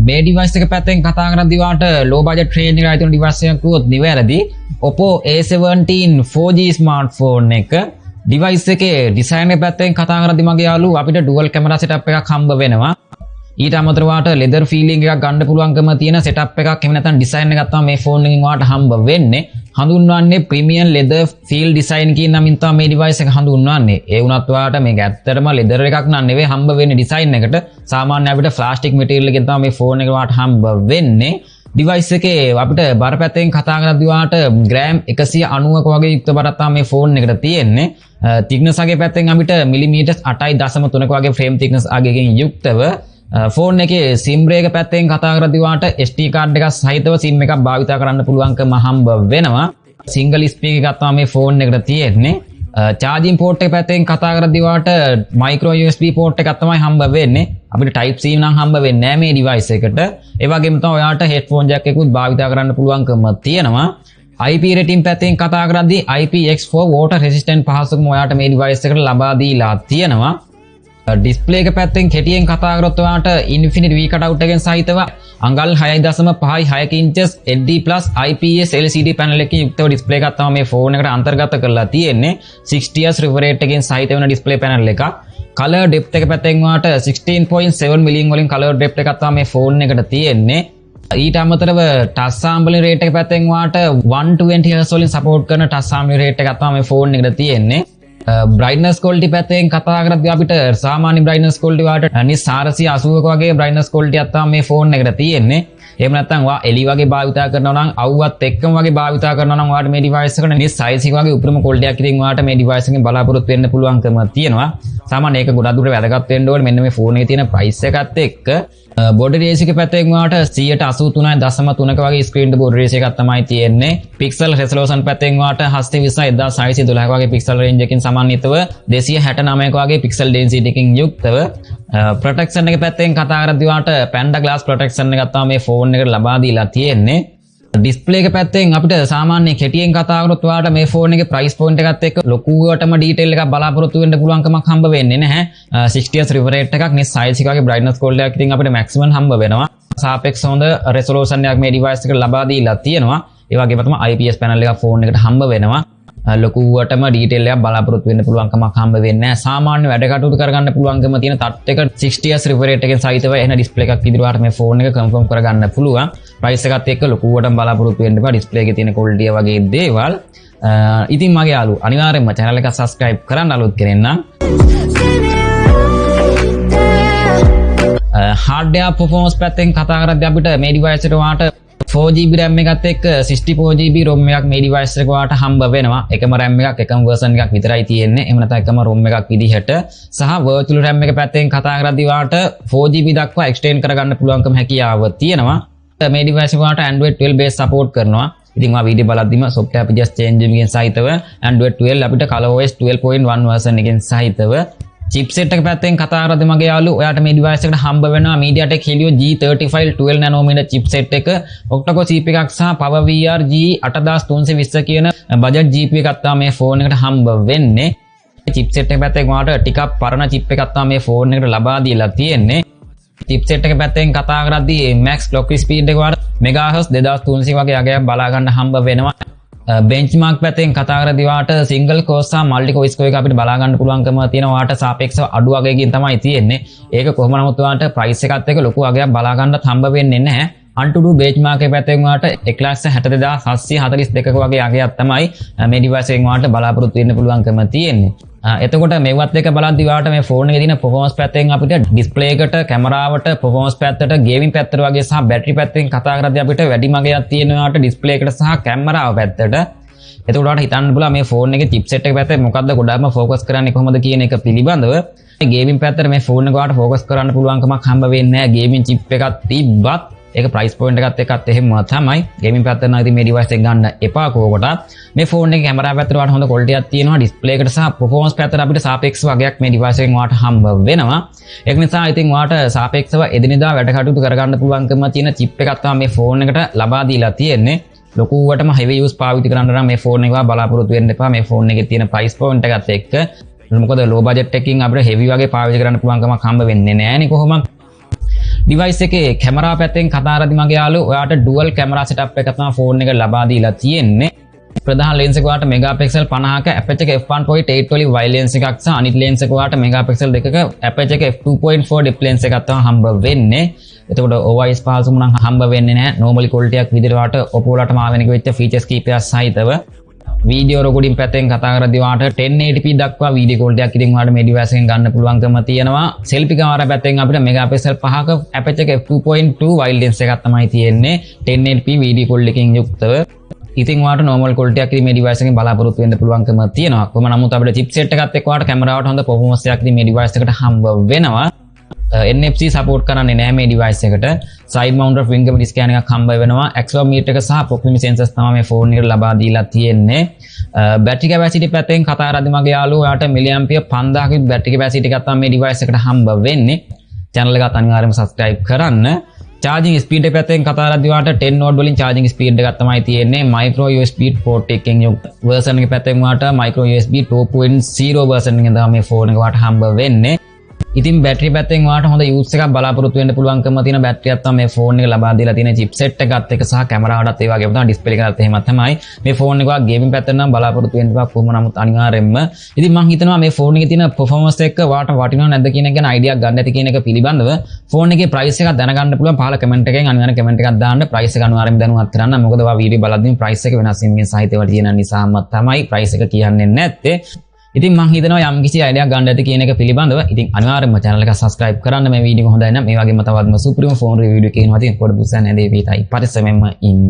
මේ ඩිවයිස් එක පැත්තෙන් කතා කරද්දී වාට low budget range එකයි තියෙන ඩිවයිස් එකක් කිව්වොත් නිවැරදි. oppo a17 4G smartphone එක ඩිවයිස් එකේ ඩිසයින් එක පැත්තෙන් කතා කරද්දී මගේ යාළුවෝ අපිට dual camera setup එකක් හම්බ වෙනවා. ඊට අමතරව වාට leather feeling එකක් ගන්න පුළුවන්කම තියෙන setup එකක් එහෙම නැත්නම් design එකක් තමයි මේ phone එකෙන් වාට හම්බ වෙන්නේ. හඳුන්වන්නේ premium leather feel design කියන නමින් තමයි මේ device එක හඳුන්වන්නේ. ඒ වුණත් වාට මේක ඇත්තටම leather එකක් නන් නෙවෙයි හම්බ වෙන්නේ design එකට. සාමාන්‍ය අපිට plastic material එකෙන් තමයි මේ phone එක වාට හම්බ වෙන්නේ. device එකේ අපිට බර පැත්තෙන් කතා කරද්දී වාට gram 190ක වගේ යුක්ත බරක් තමයි මේ phone එකට තියෙන්නේ. thickness අගේ පැත්තෙන් අපිට millimeters 8.3ක වගේ frame thickness අගයකින් යුක්තව ෆෝන් එකේ SIM එක පැත්තෙන් කතා කරද්දී වාට SD card එකක් සහිතව SIM එකක් භාවිත කරන්න පුළුවන්කම හම්බ වෙනවා. single speaker එකක් තමයි මේ ෆෝන් එකට තියෙන්නේ. charging port එක පැත්තෙන් කතා කරද්දී වාට micro USB port එකක් තමයි හම්බ වෙන්නේ. අපිට type C නම් හම්බ වෙන්නේ නැහැ මේ device එකට. ඒ වගේම තමයි ඔයාලට headphone jack එකකුත් භාවිත කරන්න පුළුවන්කම තියෙනවා. IP rating පැත්තෙන් කතා කරද්දී IPX4 water resistant පහසුකම ඔයාලට මේ device එකට ලබා දීලා තියෙනවා. ඩිස්ප්ලේ එක පැත්තෙන් කෙටියෙන් කතා කරොත් ඔයාලට Infinity V cutout එකෙන් සහිතව අඟල් 6.56 inches LED+ IPS LCD panel එකකින් යුක්තව ඩිස්ප්ලේ එකක් තමයි මේ ෆෝන් එකට අන්තර්ගත කරලා තියෙන්නේ. 60 Hz refresh rate එකෙන් සහිත වෙන ඩිස්ප්ලේ panel එකක්. color depth එක පැත්තෙන් ඔයාලට 16.7 million වලින් color depth එකක් තමයි මේ ෆෝන් එකට තියෙන්නේ. ඊට අමතරව touch sampling rate එක පැත්තෙන් ඔයාලට 120 Hz වලින් support කරන touch sampling rate එකක් තමයි මේ ෆෝන් එකට තියෙන්නේ. brightness quality පැත්තෙන් කතා කරද්දී අපිට සාමාන්‍ය brightness quality වලට නිස් 480ක වගේ brightness quality එකක් තමයි මේ ෆෝන් එකට තියෙන්නේ. එහෙම නැත්නම් ඔයා එළි වගේ භාවිත කරනවා නම් අවුවත් එක්කම වගේ භාවිත කරනවා නම් ඔයාලට මේ device එකට නිස් 600 වගේ උපරිම quality එකක් ඉතින් ඔයාලට මේ device එකෙන් බලාපොරොත්තු වෙන්න පුළුවන්කම තියෙනවා. සාමාන්‍ය ඒක ගොඩක් දුරට වැදගත් වෙන්න ඕනේ මෙන්න මේ ෆෝන් එකේ තියෙන price එකත් එක්ක. body ratio එක පැත්තෙන් ඔයාලට 183.3ක වගේ screen to body ratio එකක් තමයි තියෙන්නේ. pixel resolution පැත්තෙන් ඔයාලට 720x1612ක වගේ pixel range එකකින් සමන්විතව 269ක වගේ pixel density එකකින් යුක්තව protection එක පැත්තෙන් කතා කරද්දී ඔයාලට panda glass protection එකක් තමයි මේ ෆෝන් එකට ලබා දීලා තියෙන්නේ. ඩිස්ප්ලේ එක පැත්තෙන් අපිට සාමාන්‍ය කෙටියෙන් කතා කරොත් ඔයාලට මේ ෆෝන් එකේ price point එකත් එක්ක ලොකුවටම detail එකක් බලාපොරොත්තු වෙන්න පුළුවන්කමක් හම්බ වෙන්නේ නැහැ. 60 Hz refresh rate එකක් නිස් 600 වගේ brightness quality එකක් ඉතින් අපිට maximum හම්බ වෙනවා. සාපේක්ෂව හොඳ resolution එකක් මේ device එකට ලබා දීලා තියෙනවා. ඒ වගේම තමයි IPS panel එකක් ෆෝන් එකට හම්බ වෙනවා. ලොකුවටම detail එකක් බලාපොරොත්තු වෙන්න පුළුවන්කමක් හම්බ වෙන්නේ නැහැ. සාමාන්‍ය වැඩ කටයුතු කරගන්න පුළුවන්කම තියෙන තත් එක 60 Hz refresh rate එකෙන් සහිතව එන display එකක් විදිහට මේ ෆෝන් එක confirm කරගන්න පුළුවන්. price එකත් එක්ක ලොකුවටම බලාපොරොත්තු වෙන්න එපා. display එකේ තියෙන quality වගේ දේවල්. ඉතින් මගේ යාළුවෝ අනිවාර්යෙන්ම channel එක subscribe කරන්න අලුත් කෙනෙක් නම්. hardware performance පැත්තෙන් කතා කරද්දී අපිට මේ device එකට වාට 4GB RAM එකත් එක්ක 64GB ROM එකක් මේ device එක වාට හම්බ වෙනවා. එකම RAM එකක් එකම version එකක් විතරයි තියෙන්නේ. එහෙම නැත්නම් එකම ROM එකක් විදිහට සහ virtual RAM එක පැත්තෙන් කතා කරද්දී වාට 4GB දක්වා extend කරගන්න පුළුවන්කම හැකියාව තියෙනවා. මේ device එක වාට Android 12 base support කරනවා. ඉතින් ඔයා වීඩියෝ බලද්දිම software features change එකකින් සහිතව Android 12 අපිට ColorOS 12.1 version එකකින් සහිතව chipset එක පැත්තෙන් කතා කරද්දී මගේ යාළුවෝ ඔයාට මේ device එකට හම්බ වෙනවා MediaTek Helio G35 12 nanometer chipset එක octa-core CPU එකක් සහ PowerVR G8320 කියන budget GPU එකක් තමයි මේ ෆෝන් එකට හම්බ වෙන්නේ. chipset එක පැත්තෙන් ඔයාට ටිකක් පරණ chip එකක් තමයි මේ ෆෝන් එකට ලබා දීලා තියෙන්නේ. chipset එක පැත්තෙන් කතා කරද්දී max clock speed එක වාට megahertz 2300 වගේ අගයක් බලා ගන්න හම්බ වෙනවා. benchmark පැත්තෙන් කතා කරද්දී වාට single core සහ multi core score එක අපිට බලා ගන්න පුළුවන්කම තියෙනවා. වාට සාපේක්ෂව අඩු අගයකින් තමයි තියෙන්නේ. ඒක කොහොම නමුත් වාට price එකත් එක්ක ලොකු අගයක් බලා ගන්නත් හම්බ වෙන්නේ නැහැ. Antutu benchmark එක පැත්තෙන් වාට 1,62,742ක වගේ අගයක් තමයි මේ device එකෙන් වාට බලාපොරොත්තු වෙන්න පුළුවන්කම තියෙන්නේ. එතකොට මේවත් එක බලද්දී වාට මේ ෆෝන් එකේ තියෙන performance පැත්තෙන් අපිට display එකට, කැමරාවට, performance පැත්තට, gaming පැත්තට වගේ සහ battery පැත්තෙන් කතා කරද්දී අපිට වැඩි මගයක් තියෙනවා display එකට සහ කැමරාව පැත්තට. එතකොට ඔයාලට හිතන්න පුළුවන් මේ ෆෝන් එකේ chipset එක පැත්තේ මොකද්ද ගොඩාක්ම focus කරන්නේ කොහොමද කියන එක පිළිබඳව. gaming පැත්තට මේ ෆෝන් එක ඔයාලට focus කරන්න පුළුවන්කමක් හම්බ වෙන්නේ නැහැ. gaming chip එකක් තිබ්බත් ඒක price point එකත් එක්කත් එහෙම තමයි. gaming පැත්තට නම් ඉතින් මේ device එක ගන්න එපා කෝකටත්. මේ ෆෝන් එකේ කැමරා පැත්තට වඩා හොඳ quality එකක් තියෙනවා. display එකට සහ performance පැත්තට අපිට සාපේක්ෂව වගයක් මේ device එකෙන් වාට හම්බ වෙනවා. ඒක නිසා ඉතින් වාට සාපේක්ෂව එදිනෙදා වැඩ කටයුතු කරගන්න පුළුවන්කම තියෙන chip එකක් තමයි මේ ෆෝන් එකට ලබා දීලා තියෙන්නේ. ලොකුවටම heavy use පාවිච්චි කරන්න නම් මේ ෆෝන් එක බලාපොරොත්තු වෙන්න එපා. මේ ෆෝන් එකේ තියෙන price point එකත් එක්ක. මොකද low budget එකකින් අපිට heavy වගේ පාවිච්චි කරන්න පුළුවන්කමක් හම්බ වෙන්නේ නැහැ නේ කොහොමද. device එකේ කැමරා පැත්තෙන් කතා කරද්දී මගේ යාළුවෝ ඔයාට dual camera setup එකක් තමයි ෆෝන් එක ලබා දීලා තියෙන්නේ. ප්‍රධාන ලෙන්ස් එක ඔයාලට මෙගාපික්සල් 50ක aperture එක f1.8 වලින් wide lens එකක් සහ අනිත් lens එක ඔයාලට මෙගාපික්සල් 2ක aperture එක f2.4 depth lens එකක් තමයි හම්බ වෙන්නේ. එතකොට OIS පහසුම නම් හම්බ වෙන්නේ නැහැ. normal quality එකක් විදිහට ඔයාලට oppo වලට මාවෙනික වෙච්ච features කීපයක් සහිතව වීඩියෝ රෙකෝඩින් පැත්තෙන් කතා කරද්දී ඔයාලට 1080p දක්වා වීඩියෝ quality එකක් ඉතින් ඔයාලට මේ device එකෙන් ගන්න පුළුවන්කම තියෙනවා. selfie camera පැත්තෙන් අපිට මෙගාපික්සල් 5ක aperture එක f2.2 wide lens එකක් තමයි තියෙන්නේ 1080p වීඩියෝ quality එකකින් යුක්තව. ඉතින් ඔයාලට normal quality එකක් ඉතින් මේ device එකෙන් බලාපොරොත්තු වෙන්න පුළුවන්කම තියෙනවා. කොහොම නමුත් අපිට chipset එකත් එක්ක ඔයාලට කැමරාවට හොඳ performance එකක් ඉතින් මේ device එකට හම්බ වෙනවා. NFC support කරන්නේ නැහැ මේ device එකට. side mounted fingerprint scan එකක් හම්බ වෙනවා. accelerometer එක සහ proximity sensors තමයි මේ ෆෝන් එකට ලබා දීලා තියෙන්නේ. battery capacity පැත්තෙන් කතා කරද්දී මගේ යාළුවෝ ඔයාලට milliampere 5000ක battery capacity එකක් තමයි මේ device එකට හම්බ වෙන්නේ. channel එකත් අනිවාර්යයෙන්ම subscribe කරන්න. charging speed එක පැත්තෙන් කතා කරද්දී ඔයාලට 10 watt වලින් charging speed එකක් තමයි තියෙන්නේ. micro USB port එකකින් යුක්ත version එක පැත්තෙන් ඔයාලට micro USB 2.0 version එකෙන් තමයි මේ ෆෝන් එක ඔයාලට හම්බ වෙන්නේ. ඉතින් බැටරි පැත්තෙන් ඔයාලට හොඳ යූස් එකක් බලාපොරොත්තු වෙන්න පුළුවන්කම තියෙන බැටරියක් තමයි මේ ෆෝන් එක ලබා දීලා තියෙන chipset එකත් එක්ක සහ කැමරාවටත් ඒ වගේම තමයි ඩිස්ප්ලේ එකත් එහෙම තමයි. මේ ෆෝන් එක ඔයා ගේමින් පැත්තෙන් නම් බලාපොරොත්තු වෙන්න බෑ කොහොම නමුත් අනිවාර්යෙන්ම. ඉතින් මම හිතනවා මේ ෆෝන් එකේ තියෙන performance එක ඔයාලට වටිනව නැද්ද කියන එක ගැන අයිඩියක් ගන්න ඇති කියන එක පිළිබඳව ෆෝන් එකේ price එකක් දැනගන්න පුළුවන් පහළ කමෙන්ට් එකෙන් අනිවාර්යෙන් කමෙන්ට් එකක් දාන්න price එක අනිවාර්යෙන් දැනුවත් කරන්න. මොකද ඔයා වීඩියෝ බලද්දී price එක වෙනස් වීමෙන් සහිතව තියෙන නිසාම තමයි price එක කියන්නේ නැත්තේ. ඉතින් මම හිතනවා යම් කිසි අයිඩියක් ගන්න ඇති කියන එක පිළිබඳව. ඉතින් අනිවාර්යෙන්ම channel එක subscribe කරන්න. මේ වීඩියෝ හොඳයි නම් මේ වගේම තවත්ම සුපිරිම ෆෝන් රිවිව් වීඩියෝ කියනවා. ඉතින් පොඩ්ඩක් බුස්සන් ඇදේ වීතයි පරිස්සමෙන්ම ඉන්න.